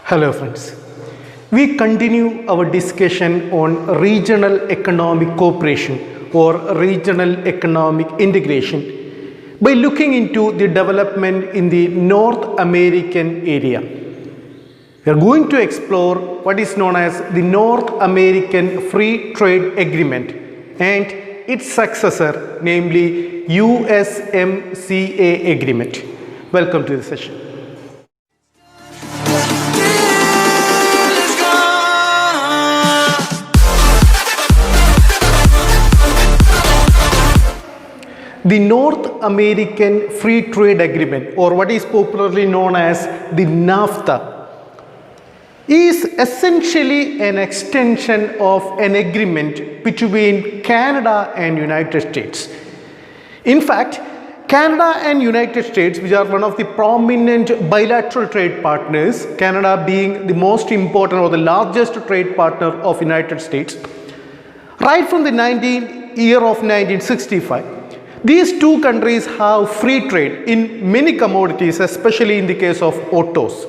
Hello friends, we continue our discussion on regional economic cooperation or regional economic integration by looking into the development in the North American area. We are going to explore what is known as the North American Free Trade Agreement and its successor, namely USMCA Agreement. Welcome to the session. The North American Free Trade Agreement, or what is popularly known as the NAFTA, is essentially an extension of an agreement between Canada and United States. In fact, Canada and United States, which are one of the prominent bilateral trade partners, Canada being the most important or the largest trade partner of United States, right from the year of 1965, these two countries have free trade in many commodities, especially in the case of autos.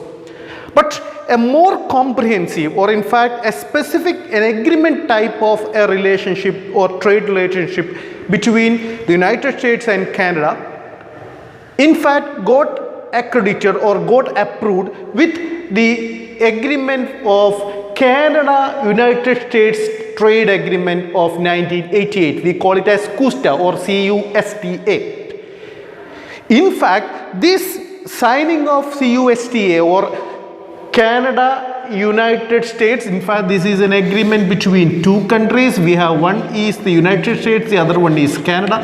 But a more comprehensive, or in fact a specific agreement type of a relationship or trade relationship between the United States and Canada, in fact got accredited or got approved with the agreement of Canada-United States Trade Agreement of 1988. We call it as CUSTA or CUSTA. In fact, this signing of CUSTA or Canada-United States, in fact this is an agreement between two countries. We have one is the United States, the other one is Canada.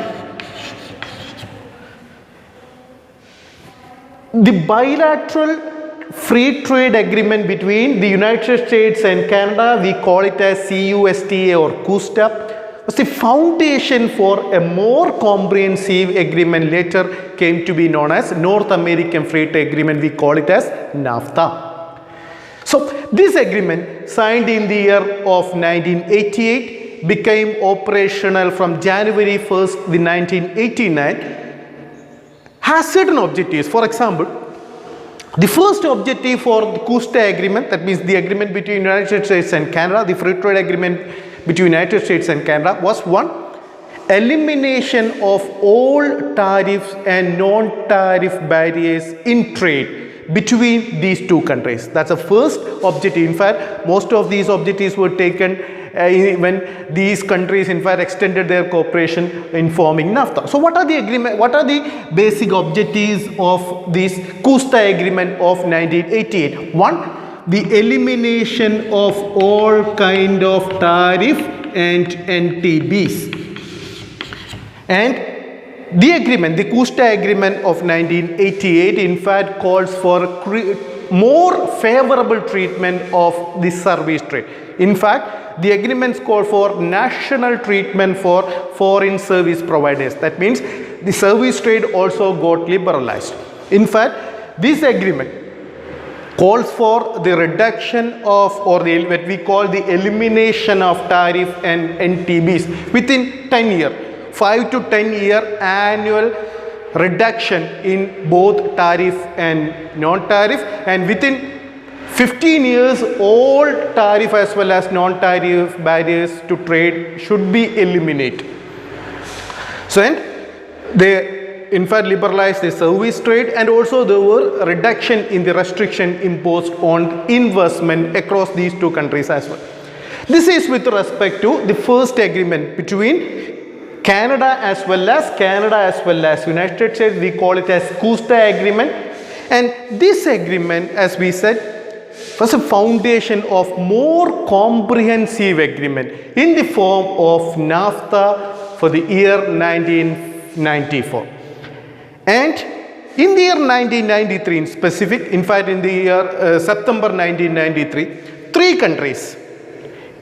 The bilateral free trade agreement between the United States and Canada, we call it as CUSTA or CUSTA, was the foundation for a more comprehensive agreement later came to be known as North American Free Trade Agreement. We call it as NAFTA. So this agreement, signed in the year of 1988, became operational from January 1st, 1989, has certain objectives. For example, the first objective for the CUSTA agreement, that means the agreement between United States and Canada, the free trade agreement between United States and Canada, was one, elimination of all tariffs and non-tariff barriers in trade between these two countries. That's the first objective. In fact, most of these objectives were taken when these countries in fact extended their cooperation in forming NAFTA. So what are the basic objectives of this CUSTA agreement of 1988? One, the elimination of all kind of tariff and NTBs. And the agreement, the CUSTA agreement of 1988, in fact calls for more favorable treatment of the service trade. In fact, the agreements call for national treatment for foreign service providers. That means the service trade also got liberalized. In fact, this agreement calls for the reduction of, or what we call the elimination of tariff and NTBs within 10 years, 5 to 10 year annual reduction in both tariff and non-tariff, and within 15 years all tariff as well as non-tariff barriers to trade should be eliminated. So, and they in fact liberalized the service trade, and also there were reduction in the restriction imposed on investment across these two countries as well. This is with respect to the first agreement between Canada as well as United States. We call it as CUSTA agreement, and this agreement, as we said, was a foundation of more comprehensive agreement in the form of NAFTA for the year 1994. And in the year 1993 in specific, in fact in the year September 1993, three countries,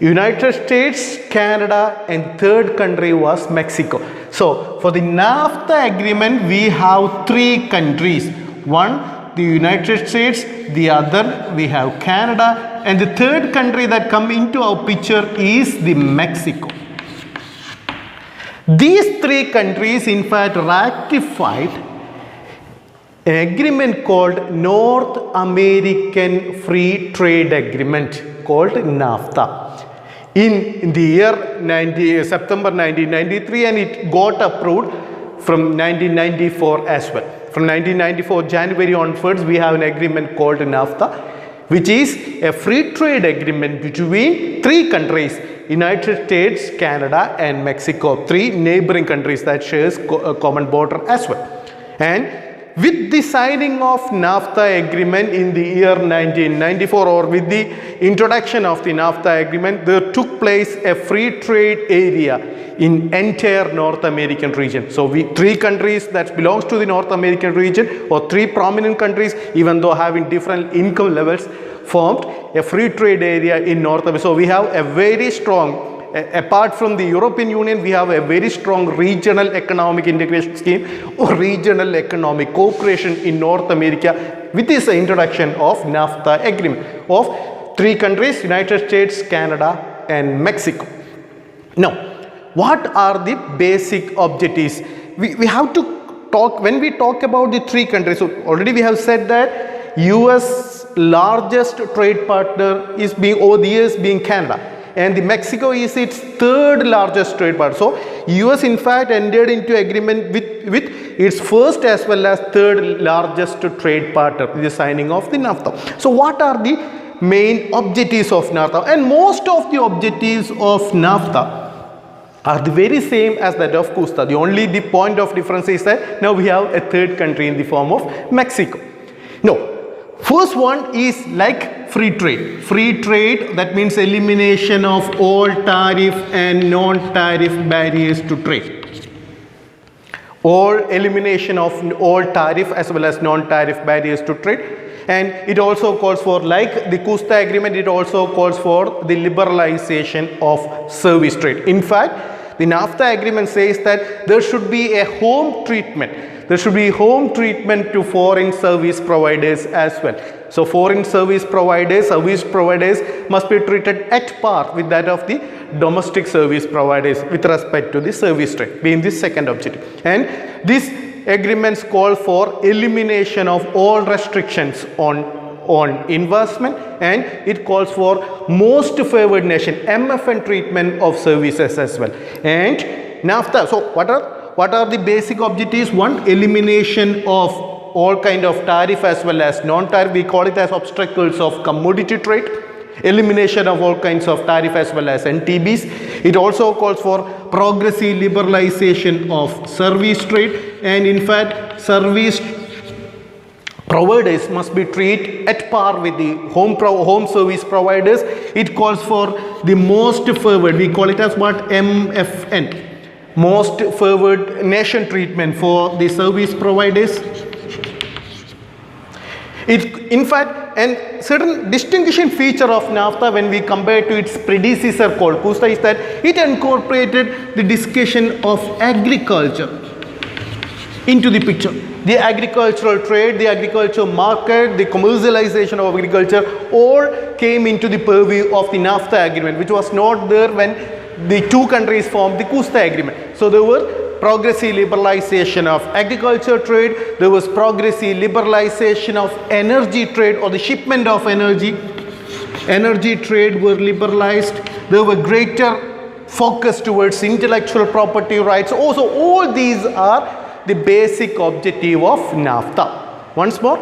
United States, Canada, and third country was Mexico. So for the NAFTA agreement, we have three countries. One, the United States, the other we have Canada, and the third country that come into our picture is the Mexico. These three countries in fact ratified an agreement called North American Free Trade Agreement called NAFTA in the year September 1993, and it got approved from 1994 as well. From 1994 January onwards, we have an agreement called NAFTA, which is a free trade agreement between three countries: United States, Canada and Mexico, three neighboring countries that shares a common border as well. And with the signing of NAFTA agreement in the year 1994, or with the introduction of the NAFTA agreement, there took place a free trade area in entire North American region. So three countries that belongs to the North American region, or three prominent countries, even though having different income levels, formed a free trade area in North America. So we have a very strong, apart from the European Union, we have a very strong regional economic integration scheme or regional economic cooperation in North America with this introduction of NAFTA agreement of three countries: United States, Canada and Mexico. Now, what are the basic objectives? We have to talk, when we talk about the three countries, so already we have said that US largest trade partner is over the years being Canada, and the Mexico is its third largest trade partner. So US in fact entered into agreement with its first as well as third largest trade partner with the signing of the NAFTA. So what are the main objectives of NAFTA? And most of the objectives of NAFTA are the very same as that of CUSTA. The point of difference is that now we have a third country in the form of Mexico. Now, first one is like free trade. Free trade, that means elimination of all tariff and non-tariff barriers to trade. Elimination of all tariff as well as non-tariff barriers to trade. And it also calls for, like the CUSTA agreement, it also calls for the liberalization of service trade. In fact, the NAFTA agreement says that there should be a home treatment. There should be home treatment to foreign service providers as well. So foreign service providers must be treated at par with that of the domestic service providers with respect to the service trade, being the second objective. And these agreements call for elimination of all restrictions on investment, and it calls for most favored nation MFN treatment of services as well. And NAFTA, so what are the basic objectives? One, elimination of all kind of tariff as well as non-tariff. We call it as obstacles of commodity trade. Elimination of all kinds of tariff as well as NTBs. It also calls for progressive liberalization of service trade, and in fact service providers must be treated at par with the home service providers. It calls for the most favored, we call it as what, MFN, most favored nation treatment for the service providers. In fact, and certain distinguishing feature of NAFTA when we compare to its predecessor called CUSTA is that it incorporated the discussion of agriculture into the picture. The agricultural trade, the agricultural market, the commercialization of agriculture all came into the purview of the NAFTA agreement, which was not there when the two countries formed the CUSTA agreement. So there were progressive liberalization of agriculture trade, there was progressive liberalization of energy trade or the shipment of energy. Energy trade were liberalized, there were greater focus towards intellectual property rights. Also, all these are the basic objective of NAFTA. Once more,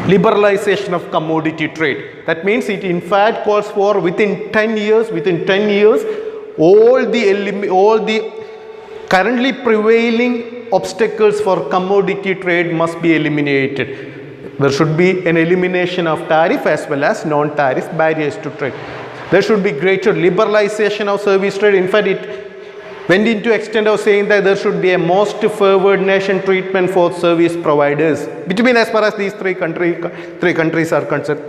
liberalization of commodity trade. That means it in fact calls for within 10 years, all the currently prevailing obstacles for commodity trade must be eliminated. There should be an elimination of tariff as well as non-tariff barriers to trade. There should be greater liberalization of service trade. In fact, it went into extent of saying that there should be a most favored nation treatment for service providers between as far as these three countries are concerned.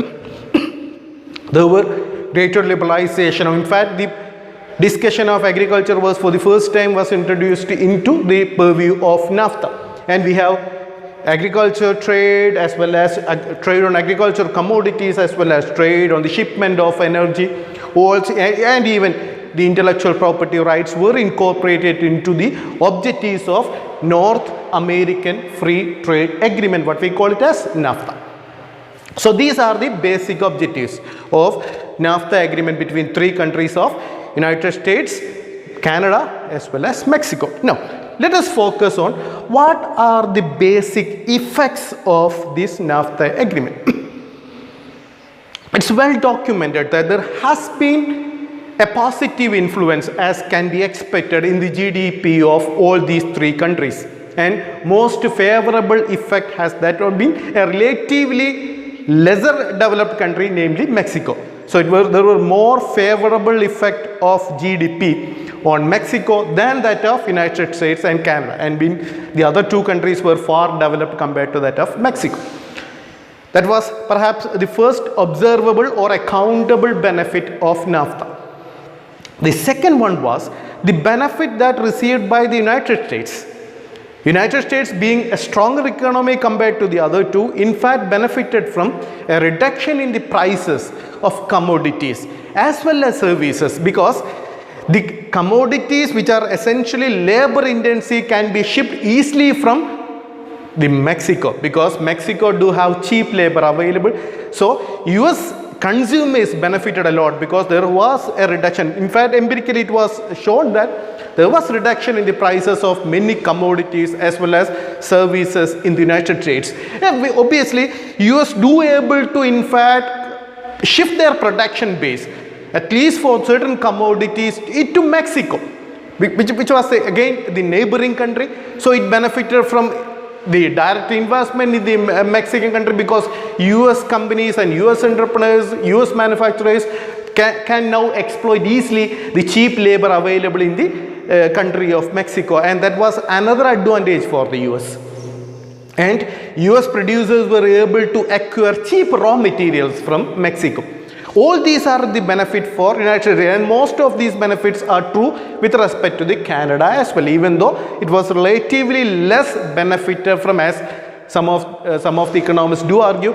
There were greater liberalization. In fact, the discussion of agriculture was for the first time was introduced into the purview of NAFTA, and we have agriculture trade as well as trade on agricultural commodities as well as trade on the shipment of energy, also, and even the intellectual property rights were incorporated into the objectives of North American Free Trade Agreement, what we call it as NAFTA. So these are the basic objectives of NAFTA agreement between three countries of United States, Canada as well as Mexico. Now, let us focus on what are the basic effects of this NAFTA agreement. It's well documented that there has been a positive influence as can be expected in the GDP of all these three countries, and most favorable effect has that been a relatively lesser developed country, namely Mexico. So there were more favorable effect of GDP on Mexico than that of United States and Canada, and the other two countries were far developed compared to that of Mexico. That was perhaps the first observable or accountable benefit of NAFTA. The second one was the benefit that received by the United States. United States, being a stronger economy compared to the other two, in fact benefited from a reduction in the prices of commodities as well as services, because the commodities which are essentially labor intensive can be shipped easily from the Mexico, because Mexico do have cheap labor available. So US consumers benefited a lot because there was a reduction. In fact, empirically it was shown that there was reduction in the prices of many commodities as well as services in the United States. And obviously, US do able to in fact shift their production base, at least for certain commodities, to Mexico, which was again the neighboring country. So it benefited from the direct investment in the Mexican country, because US companies and US entrepreneurs, US manufacturers can now exploit easily the cheap labor available in the country of Mexico, and that was another advantage for the US. And US producers were able to acquire cheap raw materials from Mexico. All these are the benefit for United States, and most of these benefits are true with respect to the Canada as well, even though it was relatively less benefited from, as some of the economists do argue.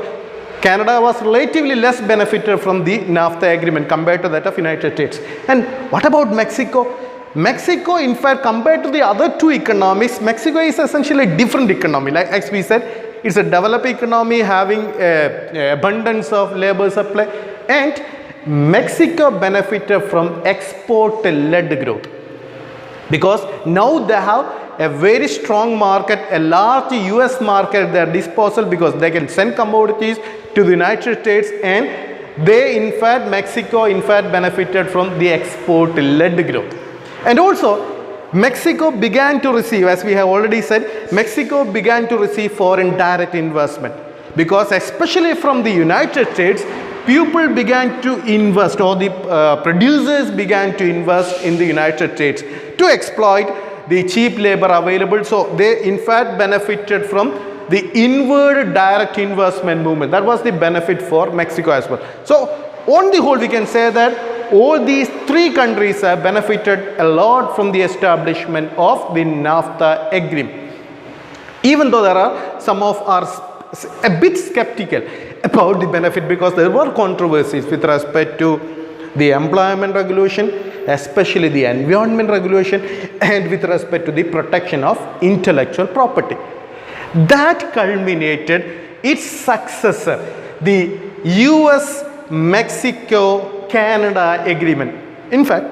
Canada was relatively less benefited from the NAFTA agreement compared to that of United States. And what about Mexico? Mexico, in fact, compared to the other two economies, Mexico is essentially a different economy. Like as we said, it's a developed economy having abundance of labor supply, and Mexico benefited from export-led growth, because now they have a very strong market, a large US market at their disposal, because they can send commodities to the United States, and Mexico in fact benefited from the export-led growth. And also, Mexico began to receive, as we have already said, Mexico began to receive foreign direct investment, because especially from the United States, people began to invest, or the producers began to invest in the United States to exploit the cheap labor available. So they in fact benefited from the inward direct investment movement. That was the benefit for Mexico as well. So on the whole, we can say that all these three countries have benefited a lot from the establishment of the NAFTA agreement. Even though there are some of us a bit skeptical about the benefit, because there were controversies with respect to the employment regulation, especially the environment regulation, and with respect to the protection of intellectual property. That culminated its successor, the US-Mexico-Canada agreement. In fact,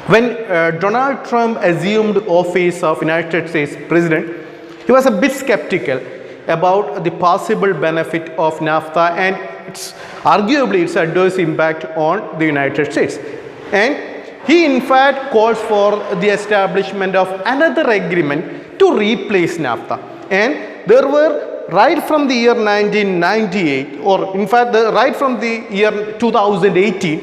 when Donald Trump assumed office of United States President, he was a bit skeptical about the possible benefit of NAFTA and arguably its adverse impact on the United States. And he in fact calls for the establishment of another agreement to replace NAFTA. And there were, right from the year 1998, or in fact right from the year 2018,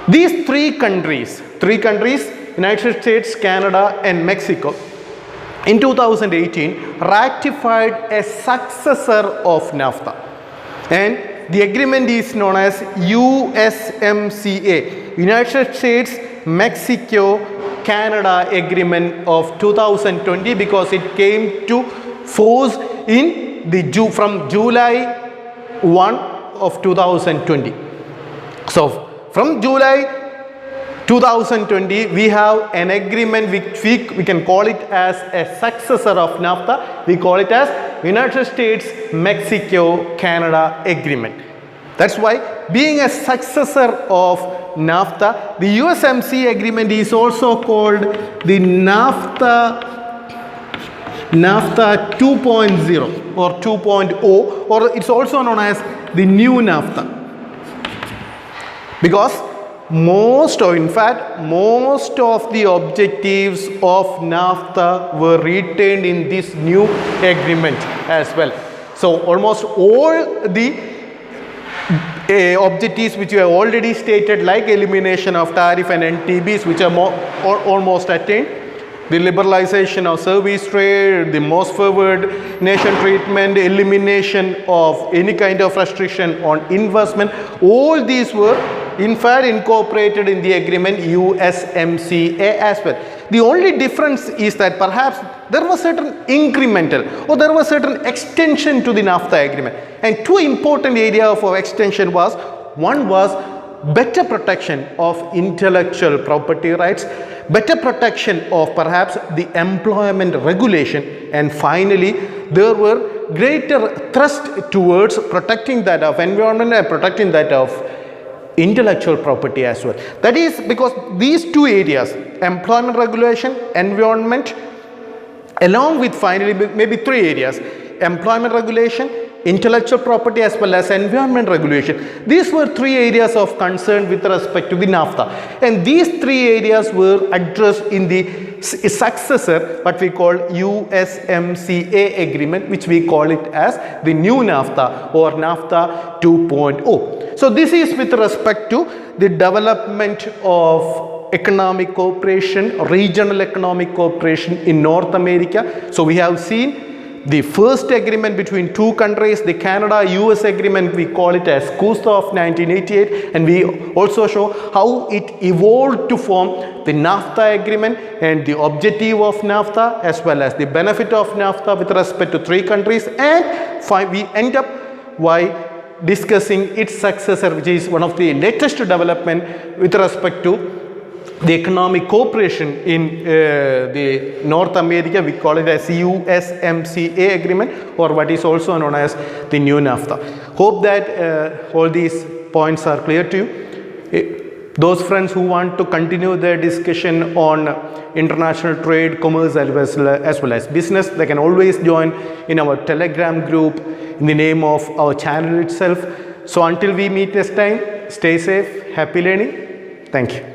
these three countries, United States, Canada and Mexico, in 2018 ratified a successor of NAFTA, and the agreement is known as USMCA, United States Mexico Canada Agreement of 2020, because it came to force from July 1 of 2020. So from July 2020, we have an agreement which we can call it as a successor of NAFTA. We call it as United States-Mexico-Canada Agreement. That's why, being a successor of NAFTA, the USMCA agreement is also called the NAFTA 2.0 or 2.0, or it's also known as the new NAFTA. Because most of the objectives of NAFTA were retained in this new agreement as well. So almost all the objectives which you have already stated, like elimination of tariff and NTBs, which are almost attained, the liberalization of service trade, the most favored nation treatment, elimination of any kind of restriction on investment, all these were in fact incorporated in the agreement USMCA as well. The only difference is that perhaps there was certain incremental or there was certain extension to the NAFTA agreement, and two important areas of extension was, one was better protection of intellectual property rights, better protection of perhaps the employment regulation, and finally there were greater thrust towards protecting that of environment and protecting that of intellectual property as well. That is because these two areas, employment regulation, environment, along with finally maybe three areas, employment regulation, intellectual property as well as environment regulation, these were three areas of concern with respect to the NAFTA, and these three areas were addressed in the successor, what we call USMCA agreement, which we call it as the new NAFTA or NAFTA 2.0. So this is with respect to the development of economic cooperation, regional economic cooperation in North America. So we have seen the first agreement between two countries, the Canada-US agreement, we call it as CUSTA of 1988, and we also show how it evolved to form the NAFTA agreement and the objective of NAFTA as well as the benefit of NAFTA with respect to three countries, and we end up by discussing its successor, which is one of the latest development with respect to the economic cooperation in the North America. We call it as USMCA agreement, or what is also known as the new NAFTA. Hope that all these points are clear to you. Those friends who want to continue their discussion on international trade, commerce as well as business, they can always join in our Telegram group in the name of our channel itself. So until we meet next time, stay safe, happy learning. Thank you.